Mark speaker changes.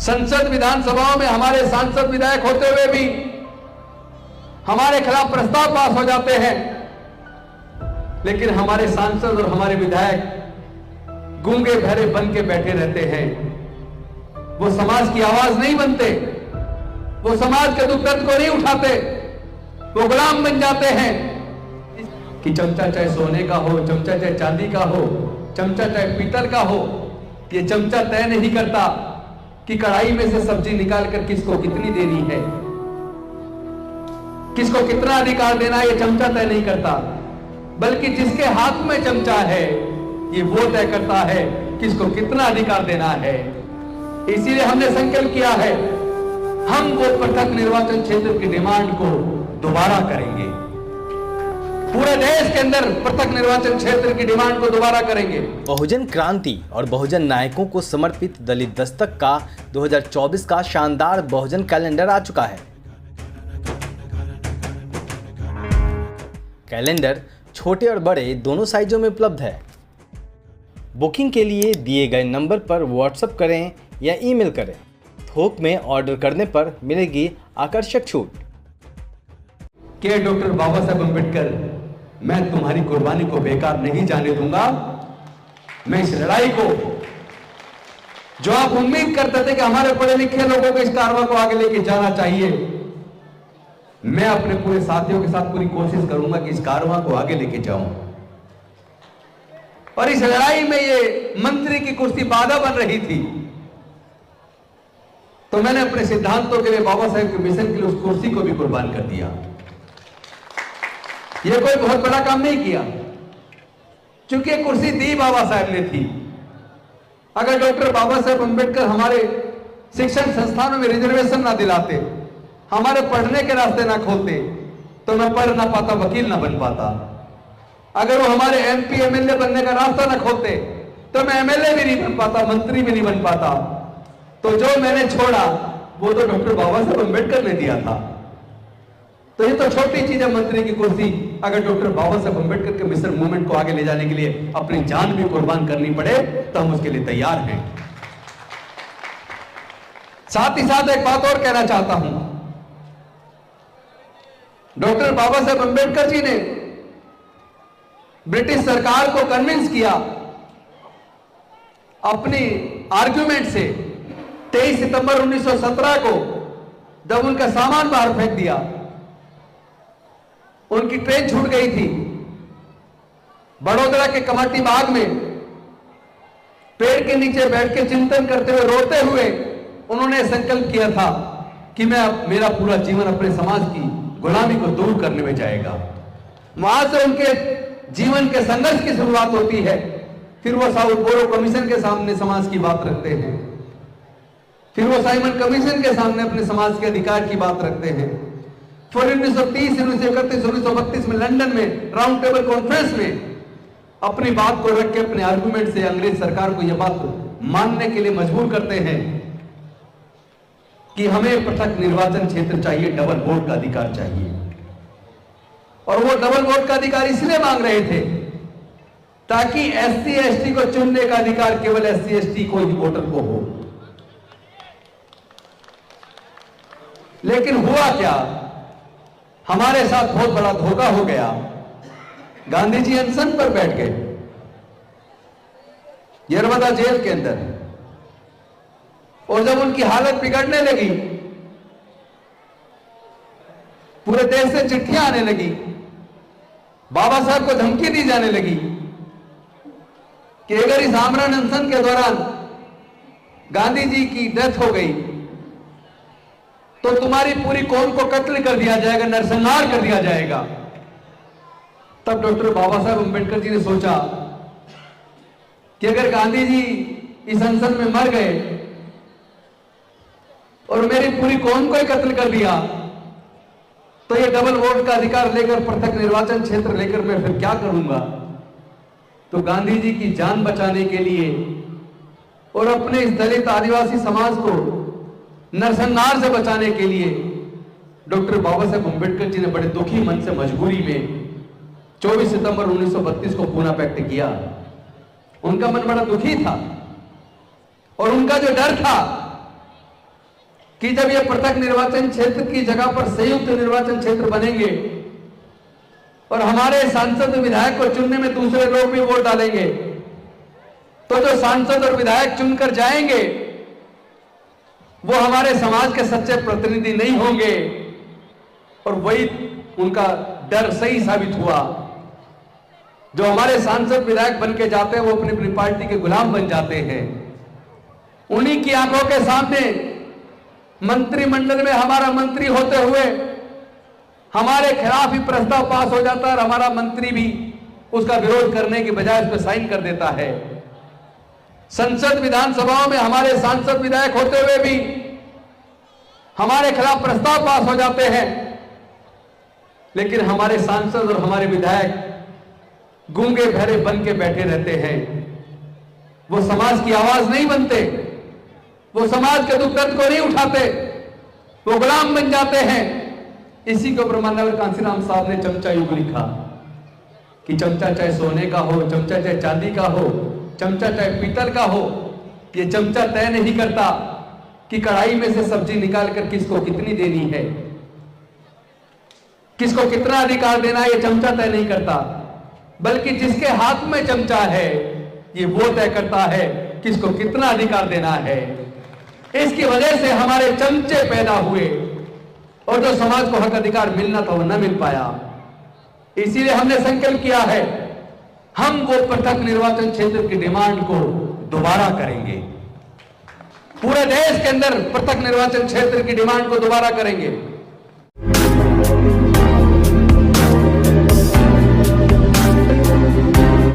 Speaker 1: संसद विधानसभाओं में हमारे सांसद विधायक होते हुए भी हमारे खिलाफ प्रस्ताव पास हो जाते हैं, लेकिन हमारे सांसद और हमारे विधायक गूंगे बहरे बन के बैठे रहते हैं। वो समाज की आवाज नहीं बनते, वो समाज के दुख दर्द को नहीं उठाते, वो गुलाम बन जाते हैं कि चमचा चाहे सोने का हो, चमचा चाहे चांदी का हो, चमचा चाहे पीतल का हो, ये चमचा तय नहीं करता कि कढ़ाई में से सब्जी निकालकर किसको कितनी देनी है, किसको कितना अधिकार देना है, ये चमचा तय नहीं करता, बल्कि जिसके हाथ में चमचा है ये वो तय करता है किसको कितना अधिकार देना है। इसीलिए हमने संकल्प किया है, हम वो पृथक निर्वाचन क्षेत्र की डिमांड को दोबारा करेंगे। पूरे देश के अंदर पृथक निर्वाचन क्षेत्र की डिमांड को दोबारा करेंगे।
Speaker 2: बहुजन क्रांति और बहुजन नायकों को समर्पित दलित दस्तक का 2024 का शानदार बहुजन कैलेंडर आ चुका है। कैलेंडर छोटे और बड़े दोनों साइजों में उपलब्ध है। बुकिंग के लिए दिए गए नंबर पर व्हाट्सएप करें या ईमेल करें। थोक में ऑर्डर करने पर मिलेगी आकर्षक छूट।
Speaker 1: के डॉक्टर बाबा साहेब अम्बेडकर, मैं तुम्हारी कुर्बानी को बेकार नहीं जाने दूंगा। मैं इस लड़ाई को, जो आप उम्मीद करते थे कि हमारे पढ़े लिखे लोगों को इस कारवां को आगे लेके जाना चाहिए, मैं अपने पूरे साथियों के साथ पूरी कोशिश करूंगा कि इस कारवां को आगे लेके जाऊं। और इस लड़ाई में ये मंत्री की कुर्सी बाधा बन रही थी, तो मैंने अपने सिद्धांतों के लिए, बाबा साहेब के मिशन के लिए उस कुर्सी को भी कुर्बान कर दिया। यह कोई बहुत बड़ा काम नहीं किया, क्योंकि ये कुर्सी दी बाबा साहेब ने थी। अगर डॉक्टर बाबा साहेब अम्बेडकर हमारे शिक्षण संस्थानों में रिजर्वेशन ना दिलाते, हमारे पढ़ने के रास्ते ना खोलते, तो मैं पढ़ ना पाता, वकील ना बन पाता। अगर वो हमारे एमपी एमएलए बनने का रास्ता ना खोलते, तो मैं एमएलए भी नहीं बन पाता, मंत्री भी नहीं बन पाता। तो जो मैंने छोड़ा वो तो डॉक्टर बाबा साहेब अम्बेडकर ने दिया था। तो ये तो छोटी चीज है, मंत्री की कुर्सी। अगर डॉक्टर बाबा साहेब अम्बेडकर के मिशन मूवमेंट को आगे ले जाने के लिए अपनी जान भी कुर्बान करनी पड़े तो हम उसके लिए तैयार हैं। साथ ही साथ एक बात और कहना चाहता हूं, डॉक्टर बाबा साहेब अम्बेडकर जी ने ब्रिटिश सरकार को कन्विंस किया अपनी आर्ग्यूमेंट से। 23 सितंबर 1917 को जब उनका सामान बाहर फेंक दिया, उनकी ट्रेन छूट गई थी, बड़ोदरा के कमाटी बाग में पेड़ के नीचे बैठ के चिंतन करते हुए, रोते हुए उन्होंने संकल्प किया था कि मेरा पूरा जीवन अपने समाज की गुलामी को दूर करने में जाएगा। वहां से उनके जीवन के संघर्ष की शुरुआत होती है। फिर वो साउथ बोरो कमीशन के सामने समाज की बात रखते हैं, फिर वो साइमन कमीशन के सामने अपने समाज के अधिकार की बात रखते हैं। फिर 1930, 1931, 1932 में लंदन में राउंड टेबल कॉन्फ्रेंस में अपनी बात को रख के, अपने आर्गुमेंट से अंग्रेज सरकार को यह बात मानने के लिए मजबूर करते हैं कि हमें पृथक निर्वाचन क्षेत्र चाहिए, डबल वोट का अधिकार चाहिए। और वो डबल वोट का अधिकार इसलिए मांग रहे थे ताकि एससी एसटी को चुनने का अधिकार केवल एससी एसटी को ही वोटर को हो। लेकिन हुआ क्या, हमारे साथ बहुत बड़ा धोखा हो गया। गांधी जी अनशन पर बैठ गए यरवदा जेल के अंदर, और जब उनकी हालत बिगड़ने लगी, पूरे देश से चिट्ठियां आने लगी, बाबा साहब को धमकी दी जाने लगी कि अगर इस आमरण अनशन के दौरान गांधी जी की डेथ हो गई तो तुम्हारी पूरी कौम को कत्ल कर दिया जाएगा, नरसंहार कर दिया जाएगा। तब डॉक्टर बाबा साहब अम्बेडकर जी ने सोचा कि अगर गांधी जी इस अनशन में मर गए और मेरी पूरी कौम को ही कत्ल कर दिया, तो ये डबल वोट का अधिकार लेकर, पृथक निर्वाचन क्षेत्र लेकर मैं फिर क्या करूंगा। तो गांधी जी की जान बचाने के लिए और अपने इस दलित आदिवासी समाज को नरसंहार से बचाने के लिए डॉक्टर बाबा साहेब अम्बेडकर जी ने बड़े दुखी मन से, मजबूरी में 24 सितंबर 1932 को पूना पैक्ट किया। उनका मन बड़ा दुखी था और उनका जो डर था कि जब ये पृथक निर्वाचन क्षेत्र की जगह पर संयुक्त निर्वाचन क्षेत्र बनेंगे और हमारे सांसद विधायक को चुनने में दूसरे लोग भी वोट डालेंगे, तो जो सांसद और विधायक चुनकर जाएंगे वो हमारे समाज के सच्चे प्रतिनिधि नहीं होंगे। और वही उनका डर सही साबित हुआ। जो हमारे सांसद विधायक बन के जाते हैं वो अपनी अपनी पार्टी के गुलाम बन जाते हैं। उन्हीं की आंखों के सामने मंत्रिमंडल में हमारा मंत्री होते हुए हमारे खिलाफ ही प्रस्ताव पास हो जाता है और हमारा मंत्री भी उसका विरोध करने के बजाय उस पर साइन कर देता है। संसद विधानसभाओं में हमारे सांसद विधायक होते हुए भी हमारे खिलाफ प्रस्ताव पास हो जाते हैं, लेकिन हमारे सांसद और हमारे विधायक गूंगे बहरे बन के बैठे रहते हैं। वो समाज की आवाज नहीं बनते, वो समाज के दुख दर्द को नहीं उठाते, वो गुलाम बन जाते हैं। इसी के ऊपर माननीय कांसीराम साहब ने चमचा युग लिखा कि चमचा चाहे सोने का हो, चमचा चाहे चांदी का हो, चमचा चाहे पीतल का हो, ये चमचा तय नहीं करता कि कढ़ाई में से सब्जी निकालकर किसको कितनी देनी है, किसको कितना अधिकार देना है, ये चमचा तय नहीं करता, बल्कि जिसके हाथ में चमचा है ये वो तय करता है किसको कितना अधिकार देना है। इसकी वजह से हमारे चमचे पैदा हुए और जो समाज को हक अधिकार मिलना था वो न मिल पाया। इसीलिए हमने संकल्प किया है, हम वो पृथक निर्वाचन क्षेत्र की डिमांड को दोबारा करेंगे। पूरे देश के अंदर पृथक निर्वाचन क्षेत्र की डिमांड को दोबारा करेंगे।